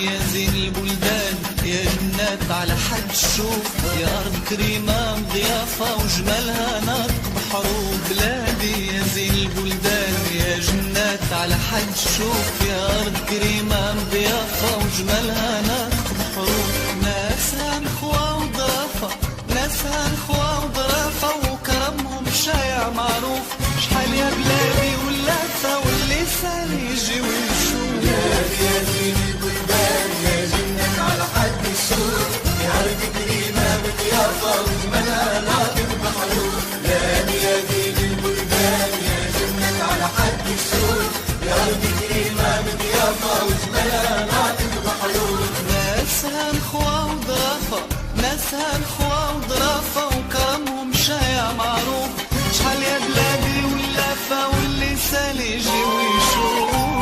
بلادي يا زين البلدان، يا جنات على حد الشوف، يا أرض كريمة مضيافة وجمالها ناطق بحروف. بلادي يا زين البلدان، يا جنات على حد الشوف، يا أرض كريمة مضيافة وجمالها ناطق بحروف. ناسها نخوة وظرافة، ناسها نخوة وظرافة وكرمهم شايع معروف. شحال يا بلادي ولافة واللسان يجي ويشوف. بلادي يا زين البلدان، يا جنات على حد الشوف، يا أرض كريمة مضيافة وجمالها ناطق بحروف. بلادي يا زين البلدان، يا جنات على حد الشوف، يا أرض كريمة مضيافة وجمالها ناطق بحروف. ناسها نخوة وظرافة، ناسها نخوة وظرافة وكرمهم شايع معروف. شحال يا بلادي ولافة واللسان يجي ويشوف.